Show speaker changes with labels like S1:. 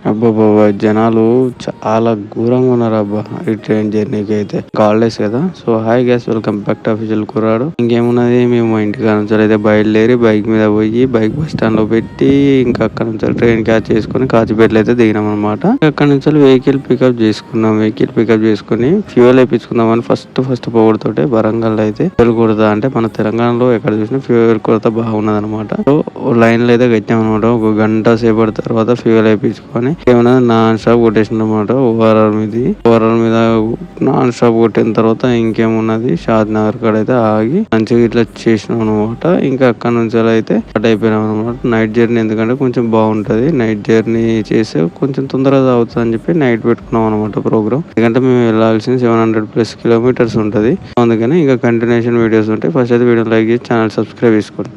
S1: అబ్బబ్బబ్బా! జనాలు చాలా ఘోరంగా ఉన్నారబ్బా! ఈ ట్రైన్ జర్నీకి అయితే. హాలిడేస్ కదా! So hi guys, welcome back to official కుర్రాడు. ఇంకేమున్నది, మేము మా ఇంటికాడ నుంచి అయితే బయలుదేరి బైక్ మీద పోయి బైక్ బస్ స్టాండ్ లో పెట్టి ఇంకా అక్కడ నుంచి ట్రైన్ క్యాచ్ చేసుకుని కాచిపేటలో అయితే దిగినాం అనమాట. అక్కడ నుంచి వెహికల్ పికప్ చేసుకున్నాం. వెహికల్ పికప్ చేసుకుని ఫ్యూయల్ వేయించుకుందామని ఫస్ట్ పోగొడుతుంటే వరంగల్ అయితే ఫ్యూయల్ కొడతా అంటే మన తెలంగాణలో ఎక్కడ చూసినా ఫ్యూయల్ కొరత బాగున్నది అనమాట. సో లైన్ లో అయితే కట్టాం అనమాట. ఒక గంట సేపటి తర్వాత ఫ్యూయల్ వేయించుకొని ఏమన్నా నాన్ స్టాప్ కొట్టేసిన అనమాట. ఓవరాల్ మీద నాన్ స్టాప్ కొట్టిన తర్వాత ఇంకేమున్నది, షాద్ నగర్ కాడ అయితే ఆగి మంచిగా ఇట్లా చేసినాం అనమాట. ఇంకా అక్కడ నుంచి అయితే స్టార్ట్ అయిపోయినాం అనమాట. నైట్ జర్నీ ఎందుకంటే కొంచెం బాగుంటది. నైట్ జర్నీ చేస్తే కొంచెం తొందరగా అవుతుంది అని చెప్పి నైట్ పెట్టుకున్నాం అనమాట ప్రోగ్రామ్. ఎందుకంటే మేము వెళ్ళాల్సిన 700+ కిలోమీటర్స్ ఉంటది. అందుకని ఇంకా కంటిన్యూషన్ వీడియోస్ ఉంటాయి. ఫస్ట్ అయితే వీడియో లైక్ చేసి ఛానల్ సబ్స్క్రైబ్ చేసుకోండి.